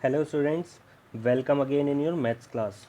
Hello students, welcome again in your maths class.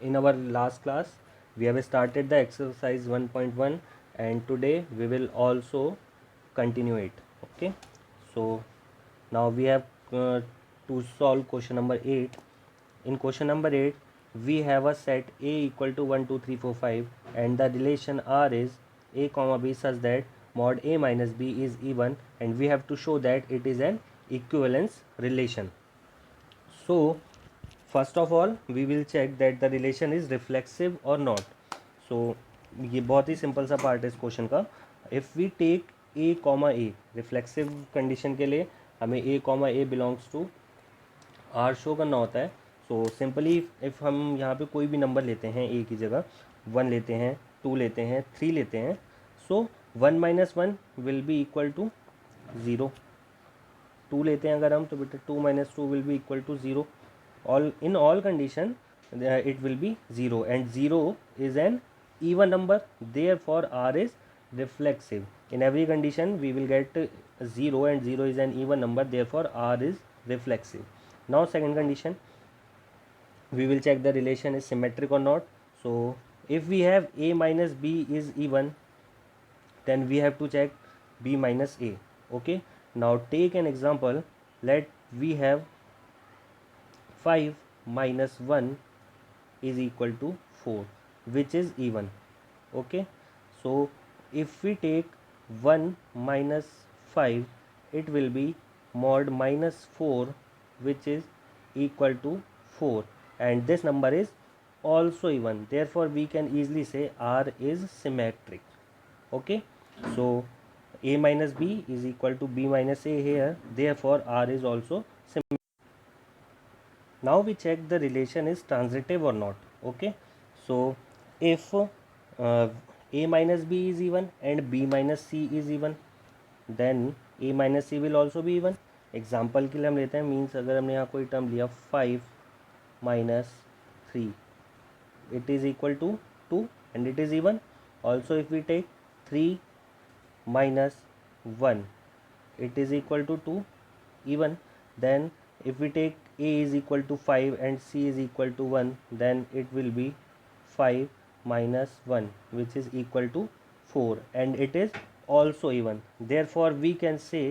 In our last class, we have started the exercise 1.1 and today we will also continue it. Okay, so now we have to solve question number 8. In question number 8, we have a set A equal to 1, 2, 3, 4, 5 and the relation R is A comma B such that mod A minus B is even, and we have to show that it is an equivalence relation. So first of all we will check that the relation is reflexive और not. So ये बहुत ही simple सा part है इस question का. If we take A comma a, reflexive condition के लिए हमें a comma A belongs to R show करना होता है. सो सिंपली इफ़ हम यहाँ पे कोई भी नंबर लेते हैं ए की जगह, 1 लेते हैं, 2 लेते हैं, 3 लेते हैं, so 1 minus 1 will be equal to 0. 2 लेते हैं अगर हम, तो बेटा 2 minus 2 will be equal to 0. In all condition it will be 0 and 0 is an even number, therefore R is reflexive. In every condition we will get 0 and 0 is an even number, therefore R is reflexive. Now second condition, we will check the relation is symmetric or not. So if we have A minus B is even, then we have to check B minus A. Okay, now take an example. Let we have 5 minus 1 is equal to 4, which is even. Okay, so if we take 1 minus 5, it will be mod minus 4, which is equal to 4, and this number is also even, therefore we can easily say R is symmetric. Okay, so A minus B is equal to B minus A here, therefore R is also symmetric. Now we check the relation is transitive or not. Okay, so if A minus B is even and B minus C is even, then A minus C will also be even. Example के लिए हम लेते हैं, means अगर हमने यहाँ कोई term लिया 5 minus 3, it is equal to 2 and it is even. Also if we take 3 minus 1, it is equal to 2, even. Then if we take A is equal to 5 and C is equal to 1, then it will be 5 minus 1, which is equal to 4, and it is also even. Therefore we can say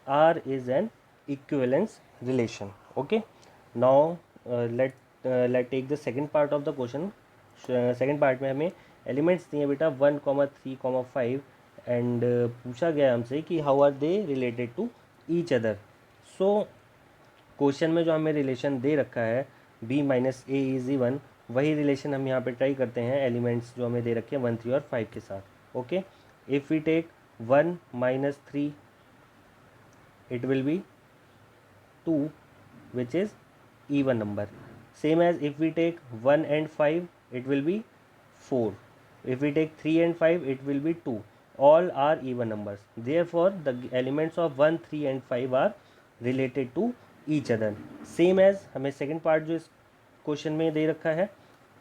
R is an equivalence relation. Okay, now let take the second part of the question. Second part में हमें elements दिए बेटा 1, 3, 5 and पूछा गया हमसे कि how are they related to each other. So question में जो हमें रिलेशन दे रखा है b minus A is even, वही रिलेशन हम यहाँ पे ट्राई करते हैं एलिमेंट्स जो हमें दे रखे हैं 1, 3 और 5 के साथ. Okay, if we take 1 minus 3, it will be 2, which is even number. Same as if we take 1 and 5, it will be 4. If we take 3 and 5, it will be 2. All are even numbers. Therefore the elements of 1, 3 and 5 are related to each other. Same as हमें second part जो इस question में दे रखा है,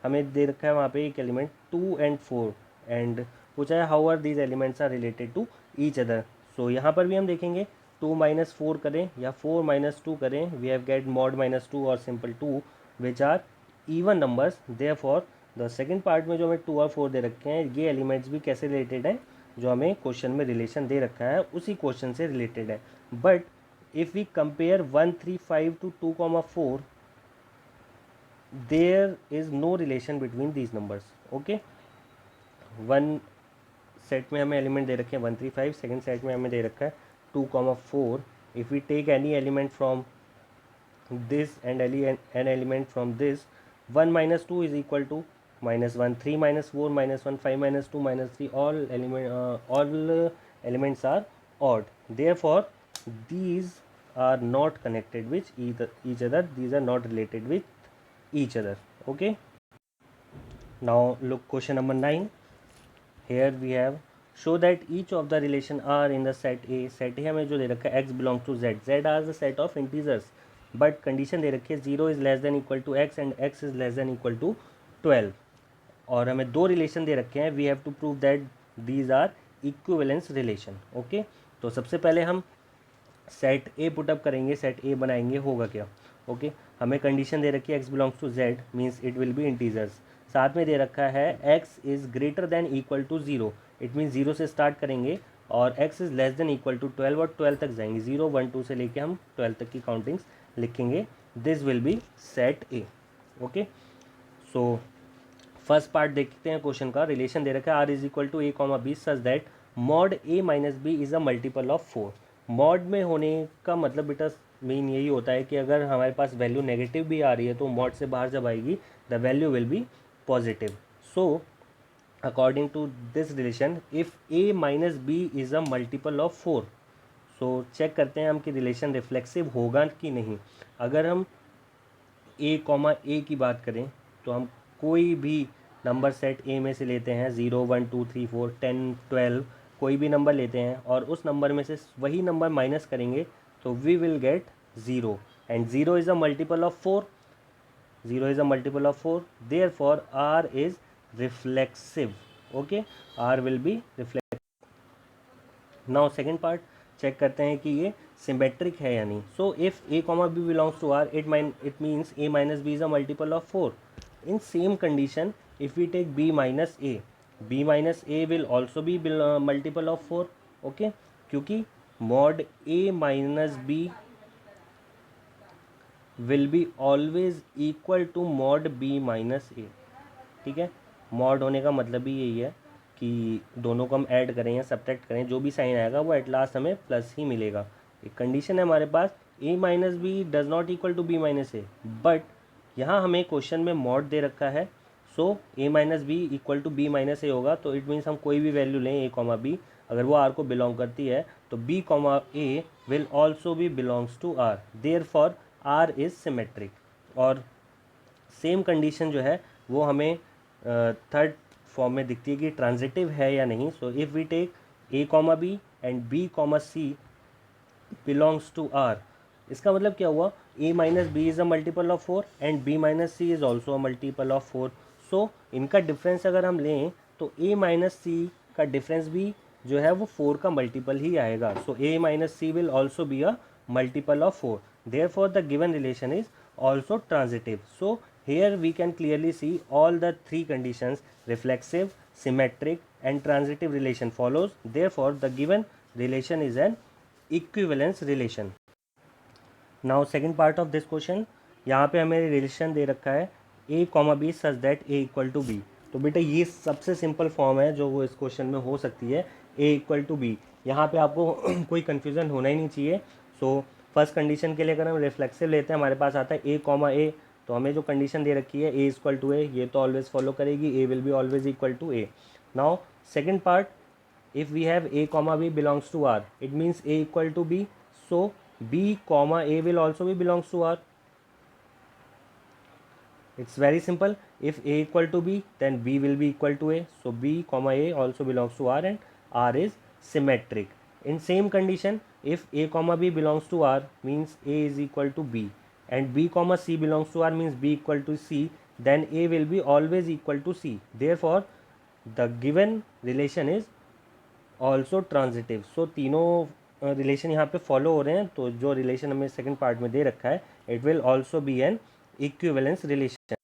हमें दे रखा है वहाँ पे एक एलिमेंट 2 and 4 एंड पूछा है how are these elements are related to each other. So यहाँ पर भी हम देखेंगे 2 माइनस 4 करें या 4 माइनस 2 करें, we have get mod minus 2 और simple 2 which are even numbers. Therefore the second part में जो हमें 2 और 4 दे रखे हैं, ये एलिमेंट्स भी कैसे रिलेटेड हैं, जो हमें क्वेश्चन में रिलेशन दे रखा है उसी क्वेश्चन से रिलेटेड है. But if we compare 1, 3, 5 to 2, 4, there is no relation between these numbers. Okay, one set में हमें एलिमेंट दे रखे हैं 1, 3, 5, सेकेंड सेट में हमें दे रखा है 2, 4. If we take any element from this and an element from this, 1 minus 2 is equal to minus 1, 3 minus 4 minus 1, 5 minus 2 minus 3, all elements are odd. Therefore these are not connected with each other, these are not related with each other. Okay, now look question number 9. Here we have show that each of the relation R in the set A. set A हमें जो दे रखा है x belongs to z, z are the set of integers, but condition दे रखी है 0 is less than equal to x and x is less than equal to 12, और हमें दो रिलेशन दे रखे हैं. We have to prove that these are equivalence relation. Okay, तो सबसे पहले हम सेट ए पुटअप करेंगे, सेट ए बनाएंगे, होगा क्या. ओके, हमें कंडीशन दे रखी है x belongs to z means it will be integers, साथ में दे रखा है x is greater than equal to 0, it means 0 से स्टार्ट करेंगे और x is less than equal to 12 और 12 तक जाएंगे, 0 1 2 से लेके हम 12 तक की काउंटिंग्स लिखेंगे, this will be set A. Okay, so first part देखते हैं क्वेश्चन का, रिलेशन दे रखा है R is equal to A comma B such that mod A minus B is a multiple of 4। Mod में होने का मतलब बेटा मीन यही होता है कि अगर हमारे पास वैल्यू नेगेटिव भी आ रही है तो मॉड से बाहर जब आएगी the value will be positive. So according to this relation if A minus B is a multiple of 4, so check करते हैं हम कि रिलेशन रिफ्लेक्सिव होगा कि नहीं। अगर हम ए कॉमा ए की बात करें तो हम कोई भी नंबर सेट ए में से लेते हैं, 0 1 2 3 4 10 12 कोई भी नंबर लेते हैं और उस नंबर में से वही नंबर माइनस करेंगे तो we will get 0 and 0 is a multiple of 4, 0 is a multiple of 4, therefore R is reflexive. Okay, R will be reflexive. Now second part चेक करते हैं कि ये सिमेट्रिक है या नहीं। So if a comma b belongs to R, it means a minus b is a multiple of 4. In same condition, if we take b minus a will also be multiple of 4. Okay, क्योंकि mod a minus b will be always equal to mod B minus A. ठीक है, mod होने का मतलब भी यही है कि दोनों को हम ऐड करें या सब्ट्रैक्ट करें, जो भी साइन आएगा वो एट लास्ट हमें प्लस ही मिलेगा। एक कंडीशन है हमारे पास, A minus B does not equal to B minus A, but यहाँ हमें क्वेश्चन में मॉड दे रखा है, so A minus B equal to B minus A होगा, तो इट मीन्स हम कोई भी वैल्यू लें ए कॉमा बी, अगर वो आर को बिलोंग करती है तो B comma A will also be belongs to R, therefore R is symmetric. और सेम कंडीशन जो है वो हमें थर्ड फॉर्म में दिखती है कि ट्रांजिटिव है या नहीं। So if we take A comma B and B comma C belongs to R, इसका मतलब क्या हुआ, A minus B is a multiple of 4 and B minus C is also a multiple of 4। So इनका difference अगर हम लें तो ए minus सी का डिफरेंस भी जो है वो 4 का मल्टीपल ही आएगा। So A minus C will also be a multiple of 4, therefore the given relation is also transitive. So here we can clearly see all the three conditions, reflexive, symmetric and transitive relation follows, therefore the given relation is an equivalence relation. Now second part of this question, यहाँ पे हमें relation दे रखा है a comma B such that a equal to B. तो बेटा ये सबसे सिंपल फॉर्म है जो वो इस क्वेश्चन में हो सकती है, a इक्वल टू बी। यहाँ पे आपको कोई कन्फ्यूज़न होना ही नहीं चाहिए। सो फर्स्ट कंडीशन के लिए अगर हम रिफ्लेक्सिव लेते हैं, हमारे पास आता है ए कॉमा ए, तो हमें जो कंडीशन दे रखी है ए इक्वल टू ए, ये तो ऑलवेज फॉलो करेगी, A will be always equal to A. Now second part, if we have A comma B belongs to R, it means A equal to B, so B comma A will also be belongs to R. It's very simple. If a equal to b, then b will be equal to a. So b comma a also belongs to R and R is symmetric. In same condition, if a comma b belongs to R means a is equal to b, and b comma c belongs to R means b equal to c, then a will be always equal to c. Therefore, the given relation is also transitive. So तीनों relation यहाँ पे follow हो रहे हैं, तो जो relation हमें second part में दे रखा है it will also B N equivalence relation.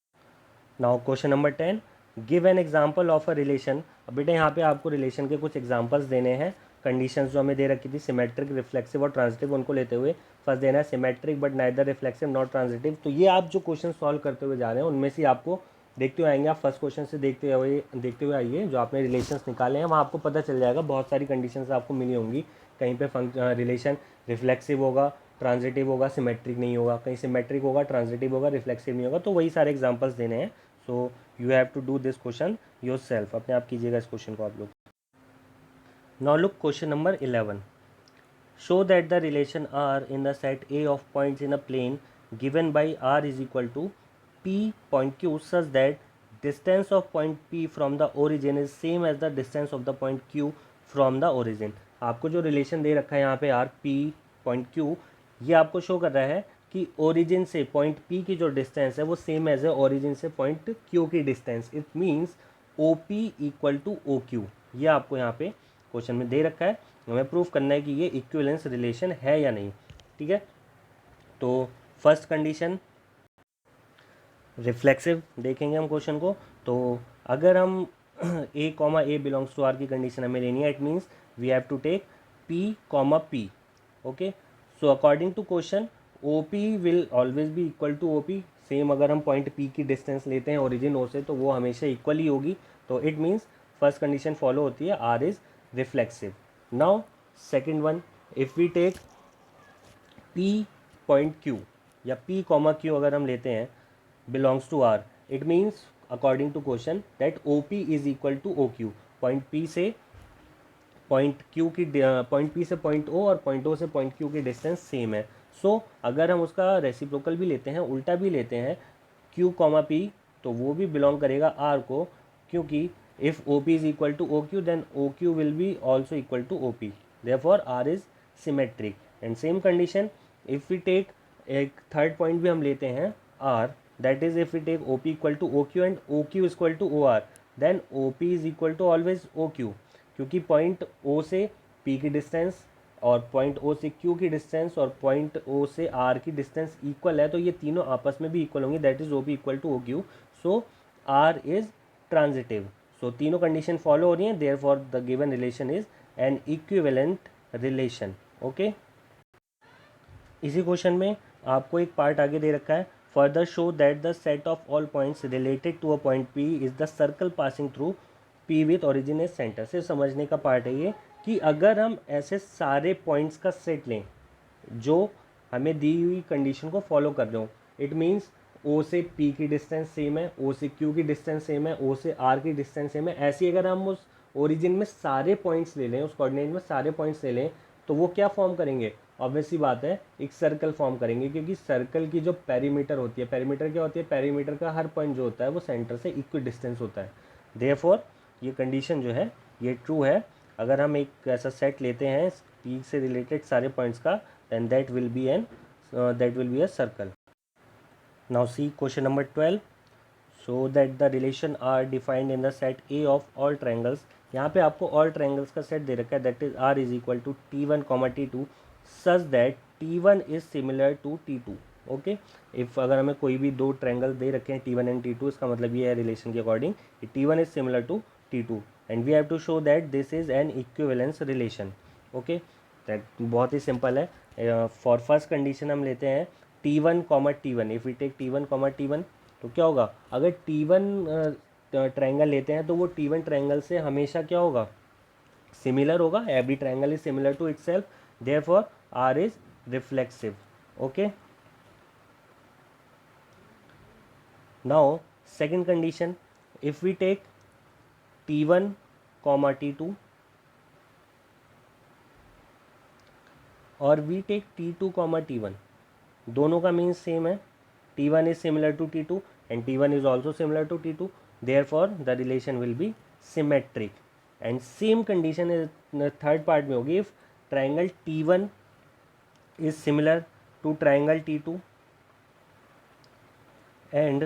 Now question number 10, give an example of a relation. अब बेटा यहाँ पे आपको रिलेशन के कुछ एग्जाम्पल्स देने हैं, कंडीशंस जो हमें दे रखी थी सिमेट्रिक, रिफ्लेक्सिव और ट्रांजिटिव, उनको लेते हुए फर्स्ट देना है symmetric but neither reflexive not transitive. तो ये आप जो क्वेश्चन सॉल्व करते हुए जा रहे हैं उनमें से आपको देखते हुए आएंगे, आप फर्स्ट क्वेश्चन से देखते हुए आइए, जो आपने रिलेशंस निकाले हैं वहाँ आपको पता चल जाएगा, बहुत सारी कंडीशंस आपको मिली होंगी, कहीं पे रिलेशन रिफ्लेक्सिव होगा, ट्रांजिटिव होगा, सिमेट्रिक नहीं होगा, कहीं सिमेट्रिक होगा, ट्रांजिटिव होगा, रिफ्लेक्सिव नहीं होगा, तो वही सारे एग्जांपल्स देने हैं। So you have to do this question yourself, अपने आप कीजिएगा इस क्वेश्चन को आप लोग। Now look question number 11, show that the relation R in the set A of points in a plane given by R is equal to P point Q such that distance of point P from the origin is same as the distance of the point Q from the origin। आपको जो relation दे रखा है यहाँ पे R P point Q, ये आपको show कर रहा है कि ओरिजिन से पॉइंट P की जो डिस्टेंस है वो सेम एज है ओरिजिन से पॉइंट Q की distance, it means OP equal to OQ। ये आपको यहाँ पे क्वेश्चन में दे रखा है, हमें प्रूफ करना है कि ये इक्विवेलेंस रिलेशन है या नहीं। ठीक है, तो फर्स्ट कंडीशन रिफ्लेक्सिव देखेंगे हम क्वेश्चन को। तो अगर हम A comma A belongs to R की कंडीशन हमें लेनी है, it means we have to take P comma P. Okay, so according to question O P will always be equal to O P. Same अगर हम point P की distance लेते हैं origin ओ से तो वो हमेशा इक्वल ही होगी। तो it means first condition follow होती है, R is reflexive. Now second one, if we take P point Q या पी कॉमा क्यू अगर हम लेते हैं belongs to R, it means according to question that OP is equal to OQ। Point P से point Q की point P से point O और point O से पॉइंट Q की डिस्टेंस सेम है। सो अगर हम उसका रेसिप्रोकल भी लेते हैं, उल्टा भी लेते हैं Q कॉमा P, तो वो भी बिलोंग करेगा R को, क्योंकि if OP is equal to OQ then OQ will be also equal to OP, therefore R is symmetric. And same condition if we take एक थर्ड पॉइंट भी हम लेते हैं R, that is if we take OP equal to OQ and OQ is equal to OR, then OP is equal to always OQ, क्योंकि point O से P की distance और point O से Q की डिस्टेंस और point O से R की distance equal है, तो ये तीनों आपस में भी इक्वल होंगी, that is OP equal to OQ। So R is transitive. So तीनों कंडीशन फॉलो हो रही हैं, therefore the given relation is an equivalent relation. Okay, इसी क्वेश्चन में आपको एक पार्ट आगे दे रखा है, further show that the set of all points related to a point P is the circle passing through P with origin as centre. से समझने का पार्ट है ये कि अगर हम ऐसे सारे पॉइंट्स का सेट लें जो हमें दी हुई कंडीशन को फॉलो कर रहे हो, इट मीन्स ओ से पी की डिस्टेंस सेम है, ओ से क्यू की डिस्टेंस सेम है, ओ से आर की डिस्टेंस सेम है, ऐसी अगर हम उस ओरिजिन में सारे पॉइंट्स ले लें, उस कोऑर्डिनेट में सारे पॉइंट्स ले लें, तो वो क्या फॉर्म करेंगे, ऑब्वियस सी बात है एक सर्कल फॉर्म करेंगे, क्योंकि सर्कल की जो पेरीमीटर होती है, पेरीमीटर क्या होती है, पेरीमीटर का हर पॉइंट जो होता है वो सेंटर से इक्वल डिस्टेंस होता है। देयरफॉर ये कंडीशन जो है ये ट्रू है। अगर हम एक ऐसा सेट लेते हैं पी से रिलेटेड सारे पॉइंट्स का, then that will be a circle. Now see question number 12. So that the relation are defined in the set A of all triangles। यहाँ पे आपको all triangles का set दे रखा है, that is R is equal to T1, T2 such that T1 is similar to T2। Okay, if अगर हमें कोई भी दो ट्रायंगल दे रखे हैं T1 एंड T2, इसका मतलब ये है रिलेशन के according T1 is similar to T2 and we have to show that this is an equivalence relation. Okay, that बहुत ही सिंपल है। फॉर फर्स्ट कंडीशन हम लेते हैं T1 comma T1। If we take T1 comma T1 तो क्या होगा, अगर T1 ट्रायंगल लेते हैं तो वो T1 ट्रायंगल से हमेशा क्या होगा, सिमिलर होगा। Every triangle is similar to itself, therefore R is reflexive. Okay, now second condition, if we take T1 comma T2 और we take T2 comma T1, दोनों का मीन्स सेम है, T1 is similar to T2 and T1 is also similar to T2, therefore the relation will be symmetric. And same condition third part में होगी, if triangle T1 is similar to triangle T2 and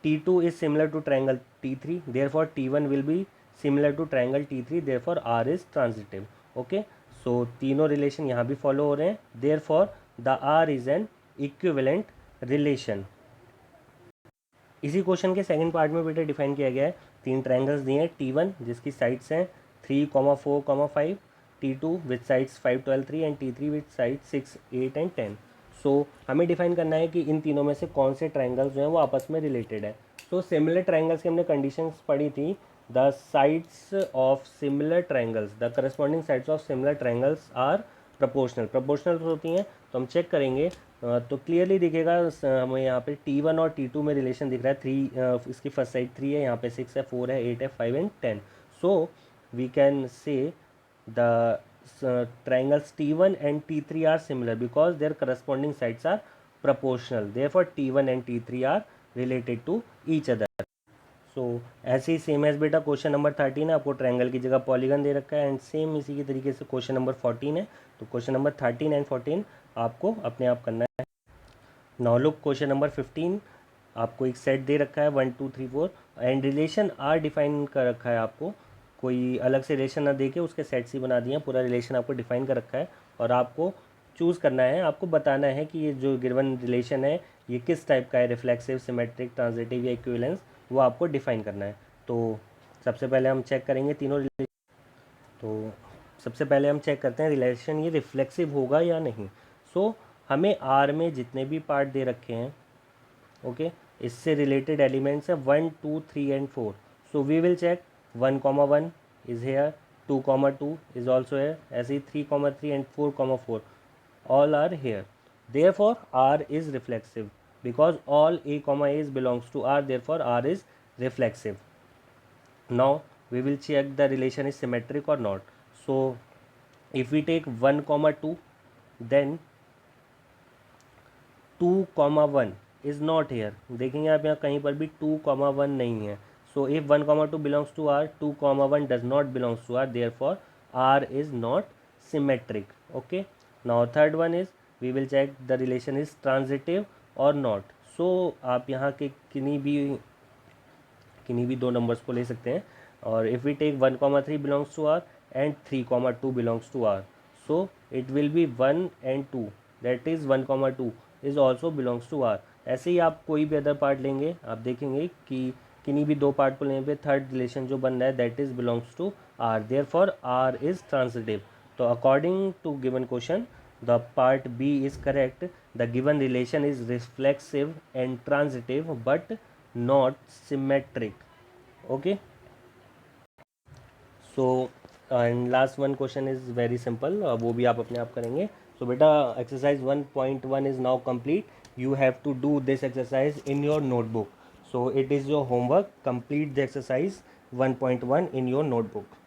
T2 is similar to triangle T3, therefore T1 will be similar to triangle T3, therefore R is transitive। okay, so तीनों relation यहाँ भी follow हो रहे हैं, therefore the R is an equivalent relation। इसी question के second part में बेटा डिफाइन किया गया है, तीन ट्रायंगल्स दिए हैं T1 जिसकी साइड्स हैं 3, 4, 5, T2 with sides 5, 12, 3 and T3 with sides 6, 8 and 10। सो हमें डिफाइन करना है कि इन तीनों में से कौन से ट्रायंगल्स जो हैं वो आपस में रिलेटेड है। सो सिमिलर ट्रायंगल्स की हमने कंडीशंस पढ़ी थी, the sides of similar triangles, the corresponding sides of similar triangles are proportional. Proportional होती हैं तो हम चेक करेंगे तो क्लियरली दिखेगा, हमें यहाँ पे T1 और T2 में रिलेशन दिख रहा है। 3 इसकी फर्स्ट साइड 3 है, यहाँ पे 6 है, 4 है, 8 है, 5 and 10। So we can say the triangles T1 and T3 are similar because their corresponding sides are proportional, therefore T1 and T3 are related to each other। सो ऐसे ही सेम एज बेटा question number 13 है, आपको triangle की जगह polygon दे रखा है, and same इसी के तरीके से क्वेश्चन नंबर 14 है। तो क्वेश्चन नंबर 13 एंड 14 आपको अपने आप करना है। नाउ लुक क्वेश्चन नंबर 15, आपको एक सेट दे रखा है 1, 2, 3, 4 एंड रिलेशन आर डिफाइन कर रखा है, आपको कोई अलग से रिलेशन ना देके उसके सेट्स ही बना दिए हैं, पूरा रिलेशन आपको डिफाइन कर रखा है और आपको चूज़ करना है, आपको बताना है कि ये जो गिवन रिलेशन है ये किस टाइप का है, रिफ्लेक्सिव, सिमेट्रिक, ट्रांजिटिव या इक्विवेलेंस, वो आपको डिफाइन करना है। तो सबसे पहले हम चेक करेंगे तीनों रिलेशन। तो सबसे पहले हम चेक करते हैं रिलेशन ये रिफ्लेक्सिव होगा या नहीं। सो हमें आर में जितने भी पार्ट दे रखे हैं, ओके, इससे रिलेटेड एलिमेंट्स है 1 2 3 and 4। So we will check 1,1 is here, 2,2 is also here, ऐसे ही 3,3 and 4,4 all are here. Therefore R is reflexive because all a comma a's belongs to R, therefore R is reflexive. Now we will check the relation is symmetric or not. So if we take 1,2, then 2,1 is not here. देखेंगे आप यहाँ कहीं पर भी 2,1 नहीं है. So if 1,2 belongs to R, 2,1 does not belongs to R, therefore R is not symmetric. Okay. Now third one is we will check the relation is transitive or not. So आप यहाँ के किन्हीं भी दो नंबर्स को ले सकते हैं, और if we take 1,3 belongs to R and 3,2 belongs to R, so it will be 1 and 2, that is 1,2 is also belongs to R. ऐसे ही आप कोई भी अदर पार्ट लेंगे, आप देखेंगे कि किन्हीं भी दो पार्ट को लेने पे थर्ड रिलेशन जो बन रहा है that is belongs to R, therefore R is transitive. तो according to given question the part B is correct. The given relation is reflexive and transitive but not symmetric. Okay. So and last one question is very simple, वो भी आप अपने आप करेंगे. So बेटा exercise 1.1 is now complete. You have to do this exercise in your notebook. So it is your homework. Complete the exercise 1.1 in your notebook.